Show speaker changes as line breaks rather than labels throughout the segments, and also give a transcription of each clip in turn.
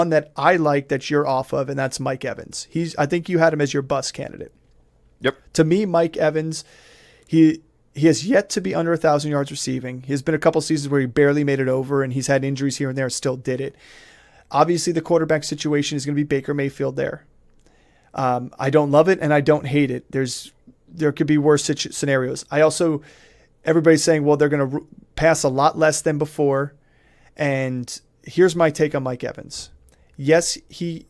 one that I like that you're off of, and that's Mike Evans. I think you had him as your bust candidate.
Yep.
To me, Mike Evans, he has yet to be under 1,000 yards receiving. He's been a couple seasons where he barely made it over, and he's had injuries here and there, still did it. Obviously, the quarterback situation is going to be Baker Mayfield there. I don't love it, and I don't hate it. There could be worse scenarios. Everybody's saying, well, they're going to pass a lot less than before. And here's my take on Mike Evans. Yes, he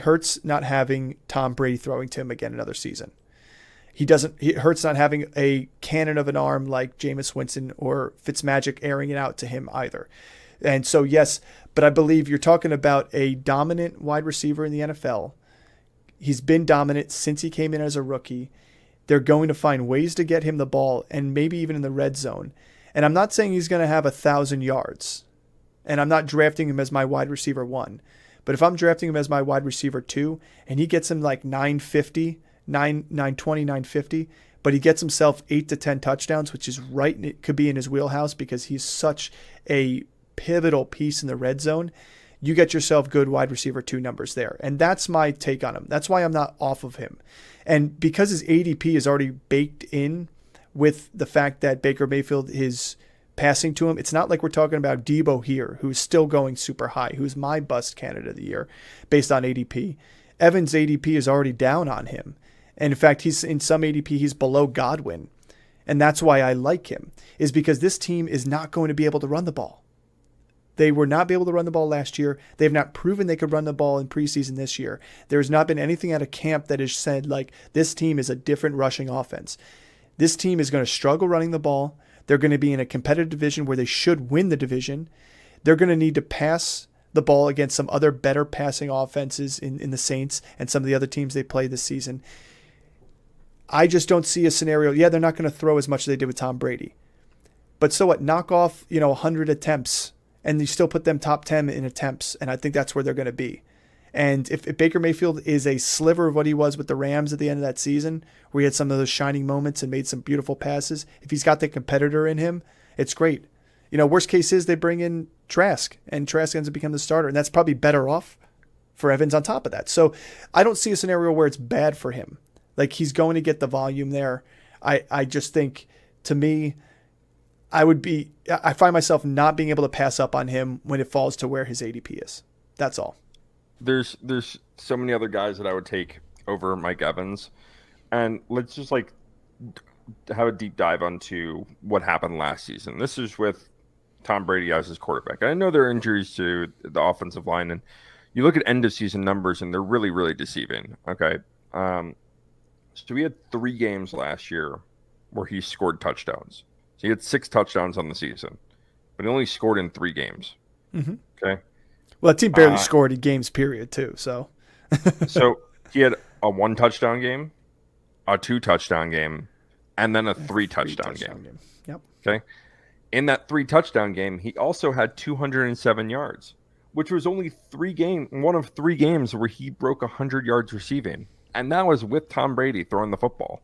hurts not having Tom Brady throwing to him again another season. He hurts not having a cannon of an arm like Jameis Winston or Fitzmagic airing it out to him either. And so, yes, but I believe you're talking about a dominant wide receiver in the NFL. He's been dominant since he came in as a rookie. They're going to find ways to get him the ball, and maybe even in the red zone. And I'm not saying he's going to have 1,000 yards. And I'm not drafting him as my wide receiver 1. But if I'm drafting him as my wide receiver 2, and he gets him like 950, 920, 950, but he gets himself 8 to 10 touchdowns, which is right. It could be in his wheelhouse because he's such a pivotal piece in the red zone. You get yourself good wide receiver 2 numbers there. And that's my take on him. That's why I'm not off of him. And because his ADP is already baked in with the fact that Baker Mayfield is passing to him, it's not like we're talking about Debo here, who's still going super high, who's my bust candidate of the year based on ADP. Evans' ADP is already down on him. And in fact, he's in some ADP, he's below Godwin. And that's why I like him, is because this team is not going to be able to run the ball. They were not able to run the ball last year. They've not proven they could run the ball in preseason this year. There's not been anything out of camp that has said, like, this team is a different rushing offense. This team is going to struggle running the ball. They're going to be in a competitive division where they should win the division. They're going to need to pass the ball against some other better passing offenses in the Saints and some of the other teams they play this season. I just don't see a scenario. Yeah, they're not going to throw as much as they did with Tom Brady. But so what? Knock off, 100 attempts, and you still put them top 10 in attempts, and I think that's where they're going to be. And if Baker Mayfield is a sliver of what he was with the Rams at the end of that season, where he had some of those shining moments and made some beautiful passes, if he's got the competitor in him, it's great. Worst case is they bring in Trask, and Trask ends up becoming the starter, and that's probably better off for Evans on top of that. So I don't see a scenario where it's bad for him. Like, he's going to get the volume there. I just think, to me, I find myself not being able to pass up on him when it falls to where his ADP is. That's all.
There's so many other guys that I would take over Mike Evans. And let's just have a deep dive onto what happened last season. This is with Tom Brady as his quarterback. I know there are injuries to the offensive line, and you look at end of season numbers and they're really, really deceiving. Okay. So we had 3 games last year where he scored touchdowns. So he had 6 touchdowns on the season, but he only scored in 3 games.
Mm-hmm.
Okay.
Well, the team barely scored in games, period, too. So
he had a 1 touchdown game, a 2 touchdown game, and then a 3 touchdown game.
Yep.
Okay. In that 3 touchdown game, he also had 207 yards, which was only one of 3 games where he broke 100 yards receiving. And that was with Tom Brady throwing the football,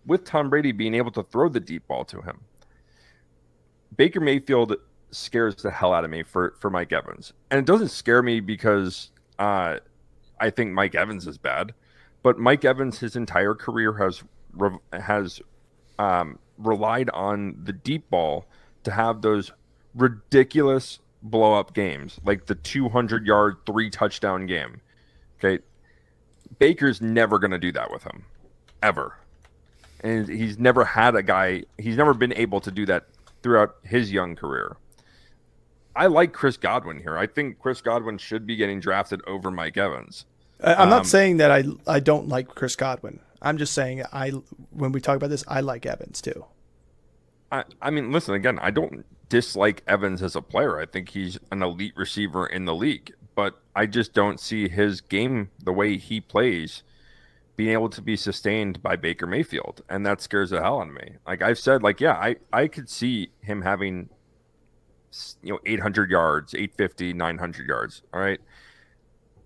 with Tom Brady being able to throw the deep ball to him. Baker Mayfield scares the hell out of me for Mike Evans. And it doesn't scare me because I think Mike Evans is bad, but Mike Evans, his entire career has relied on the deep ball to have those ridiculous blow-up games, like the 200-yard, 3 touchdown game. Okay. Baker's never going to do that with him, ever. And he's never been able to do that throughout his young career. I like Chris Godwin here. I think Chris Godwin should be getting drafted over Mike Evans.
I'm not saying that I don't like Chris Godwin. I'm just saying when we talk about this, I like Evans too.
I mean, listen, again, I don't dislike Evans as a player. I think he's an elite receiver in the league, but I just don't see his game, the way he plays, being able to be sustained by Baker Mayfield. And that scares the hell out of me. Like I've said, I could see him having, 800 yards, 850, 900 yards. All right.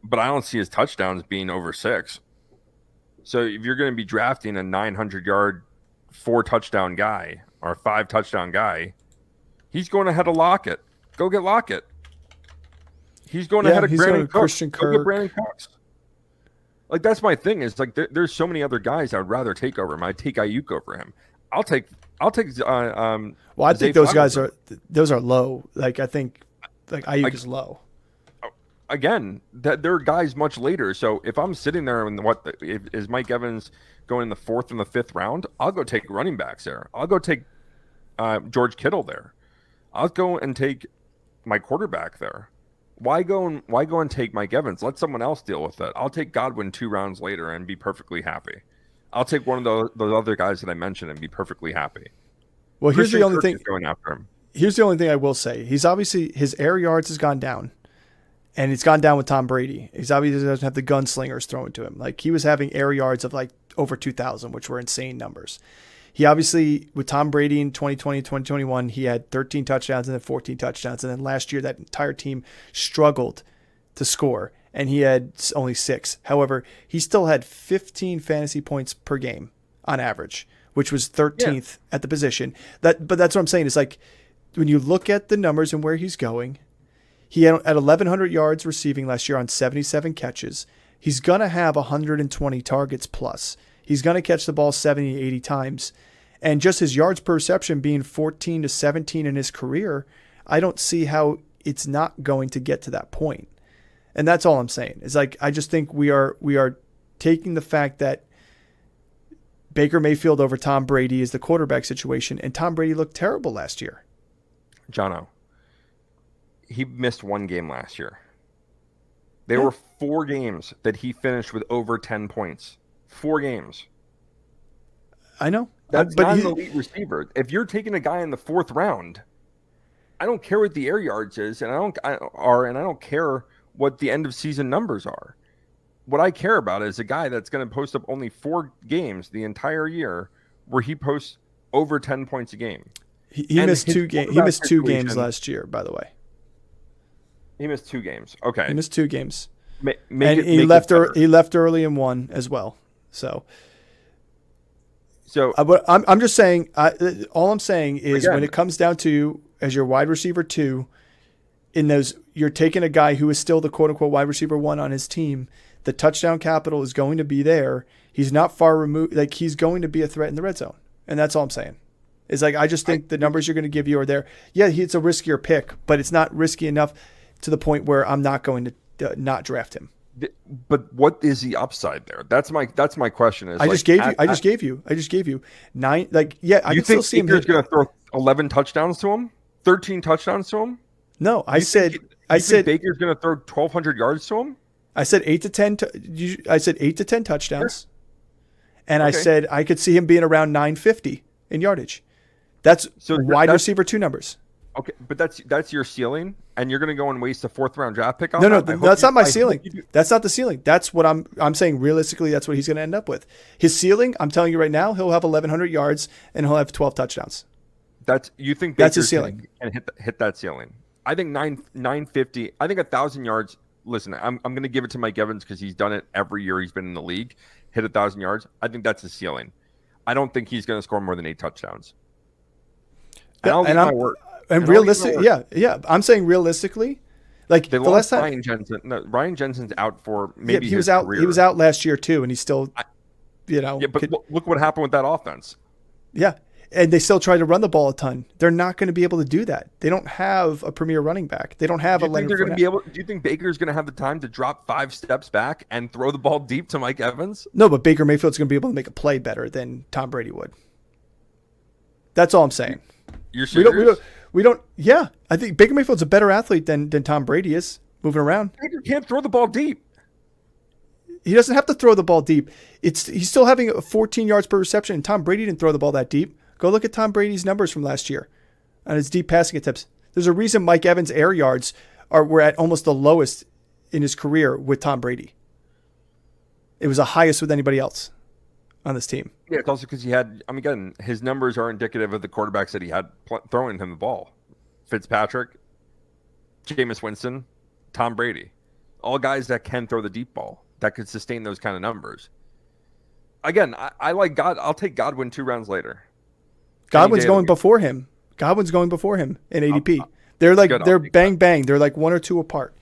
But I don't see his touchdowns being over 6. So if you're going to be drafting a 900-yard, 4-touchdown guy or a 5-touchdown guy, he's going ahead of Lockett. Go get Lockett. He's going ahead of
he's
Brandon
going
Cooks.
Christian
Go get
Kirk.
Brandon Cooks. Like, that's my thing. Is like there's so many other guys I would rather take over him. I'd take Ayuk over him. I'll take.
Well, I think
Zay
those guys
Flowers.
those are low. Like I think like Ayuk is low.
Again, that there are guys much later. So if I'm sitting there and is Mike Evans going in the 4th and the 5th round, I'll go take running backs there. I'll go take George Kittle there. I'll go and take my quarterback there. Why go and take Mike Evans? Let someone else deal with it. I'll take Godwin 2 rounds later and be perfectly happy. I'll take one of those other guys that I mentioned and be perfectly happy.
Well, here's the only
Kirk
thing.
is going after him.
Here's the only thing I will say. He's obviously his air yards has gone down, and it's gone down with Tom Brady. He's obviously doesn't have the gunslingers thrown to him. Like he was having air yards of like over 2,000, which were insane numbers. He obviously, with Tom Brady in 2020, 2021, he had 13 touchdowns and then 14 touchdowns. And then last year, that entire team struggled to score, and he had only 6. However, he still had 15 fantasy points per game on average, which was 13th at the position. But that's what I'm saying. It's like when you look at the numbers and where he's going, he had at 1,100 yards receiving last year on 77 catches. He's going to have 120 targets plus. He's going to catch the ball 70, 80 times. And just his yards per reception being 14 to 17 in his career, I don't see how it's not going to get to that point. And that's all I'm saying. It's like I just think we are taking the fact that Baker Mayfield over Tom Brady is the quarterback situation, and Tom Brady looked terrible last year.
Jono, he missed 1 game last year. There were 4 games that he finished with over 10 points. 4 games.
I know.
That's not an elite receiver. If you're taking a guy in the 4th round, I don't care what the air yards is, and I don't care what the end of season numbers are. What I care about is a guy that's going to post up only 4 games the entire year, where he posts over 10 points a game.
He missed 2 games. He missed 2 games last year, by the way.
He missed 2 games. Okay.
He missed 2 games.
He
left early in one as well. So I'm just saying. All I'm saying is when it comes down to as your wide receiver 2, in those you're taking a guy who is still the quote unquote wide receiver 1 on his team. The touchdown capital is going to be there. He's not far removed. Like he's going to be a threat in the red zone, and that's all I'm saying. It's like I just think the numbers you're going to give you are there. Yeah, it's a riskier pick, but it's not risky enough to the point where I'm not going to not draft him.
But what is the upside there? That's my question. Is
I just gave you 9. Like I can still see him.
Baker's going to throw 11 touchdowns to him, 13 touchdowns to him.
No, I said
Baker's going to throw 1,200 yards to him.
I said 8 to 10. I said 8 to 10 touchdowns, and I said I could see him being around 950 in yardage. That's wide receiver 2 numbers.
Okay, but that's your ceiling, and you're going to go and waste a 4th round draft pick on
that? No, that's not my ceiling. That's not the ceiling. That's what I'm saying. Realistically, that's what he's going to end up with. His ceiling, I'm telling you right now, he'll have 1,100 yards and he'll have 12 touchdowns.
You think
that's his ceiling
and hit that ceiling? I think 950. I think 1,000 yards. Listen, I'm going to give it to Mike Evans because he's done it every year he's been in the league. Hit 1,000 yards. I think that's his ceiling. I don't think he's going to score more than 8 touchdowns. And
realistic, yeah. I'm saying realistically, like the last time
Ryan Jensen. No, Ryan Jensen's out for maybe
he was out.
Career.
He was out last year too, and he's still,
Yeah, but look what happened with that offense.
Yeah, and they still try to run the ball a ton. They're not going to be able to do that. They don't have a premier running back. They don't have a Leonard Fournette.
Do you think Baker's going to have the time to drop 5 steps back and throw the ball deep to Mike Evans?
No, but Baker Mayfield's going to be able to make a play better than Tom Brady would. That's all I'm saying.
You're serious?
We don't. Yeah, I think Baker Mayfield's a better athlete than Tom Brady is moving around.
Baker can't throw the ball deep.
He doesn't have to throw the ball deep. He's still having 14 yards per reception, and Tom Brady didn't throw the ball that deep. Go look at Tom Brady's numbers from last year on his deep passing attempts. There's a reason Mike Evans' air yards were at almost the lowest in his career with Tom Brady. It was the highest with anybody else on this team.
Yeah, it's also because again, his numbers are indicative of the quarterbacks that he had throwing him the ball. Fitzpatrick, Jameis Winston, Tom Brady. All guys that can throw the deep ball, that could sustain those kind of numbers. Again, I like God. I'll take Godwin 2 rounds later.
Godwin's going before him. Godwin's going before him in ADP. They're bang. They're like 1 or 2 apart.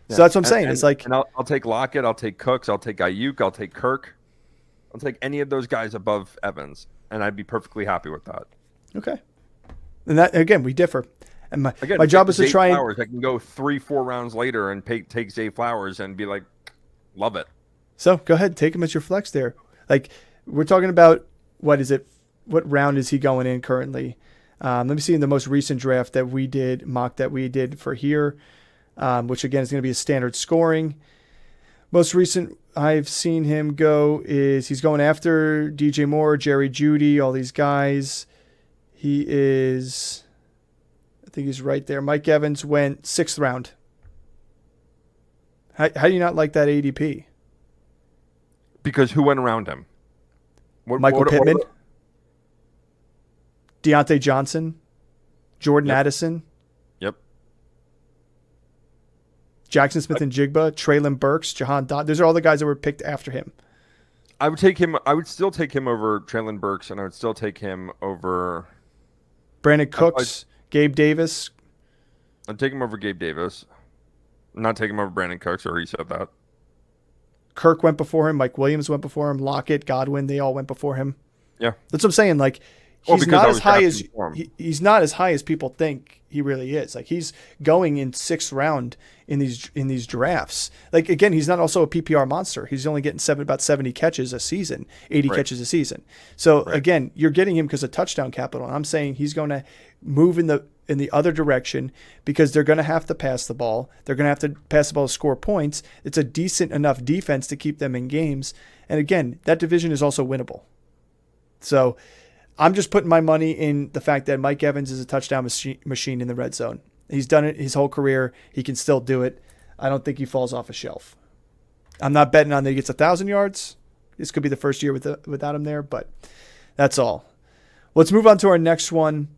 So that's what I'm saying. It's like,
and I'll take Lockett, I'll take Cooks, I'll take Ayuk, I'll take Kirk, I'll take any of those guys above Evans, and I'd be perfectly happy with that.
okay. And that, again, we differ. And my
Again,
job is to
Zay
try
Flowers, I can go 3-4 rounds later and take Zay Flowers and be like, love it.
So go ahead, take him as your flex there. Like, we're talking about, what is it? What round is he going in currently? Let me see in the most recent draft that we did, mock that we did for here, which again is going to be a standard scoring. Most recent I've seen him go is he's going after DJ Moore, Jerry Jeudy, all these guys. He is, I think he's right there. Mike Evans went 6th round. How do you not like that ADP?
Because who went around him?
Michael Pittman, Deontay Johnson, Jordan
Yep.
Addison,
Yep.
Jackson Smith and Jigba, Traylon Burks, Jahan Dot. Those are all the guys that were picked after him.
I would take him. I would still take him over Traylon Burks, and I would still take him over
Brandon Cooks, Gabe Davis.
I'd take him over Gabe Davis. Not take him over Brandon Cooks, or he said that.
Kirk went before him. Mike Williams went before him. Lockett, Godwin, they all went before him.
Yeah.
That's what I'm saying. Like,
Well,
he's
because I
not
was
as high as
drafting for him.
he's not as high as people think he really is. Like, he's going in 6th round in these drafts. Like, again, he's not also a PPR monster. He's only getting about 70 catches a season, 80
Right.
catches a season. So
Right.
again, you're getting him because of touchdown capital. And I'm saying he's going to move in the other direction because they're going to have to pass the ball. They're going to have to pass the ball to score points. It's a decent enough defense to keep them in games. And again, that division is also winnable. So I'm just putting my money in the fact that Mike Evans is a touchdown machine in the red zone. He's done it his whole career. He can still do it. I don't think he falls off a shelf. I'm not betting on that he gets 1,000 yards. This could be the first year without him there, but that's all. Let's move on to our next one.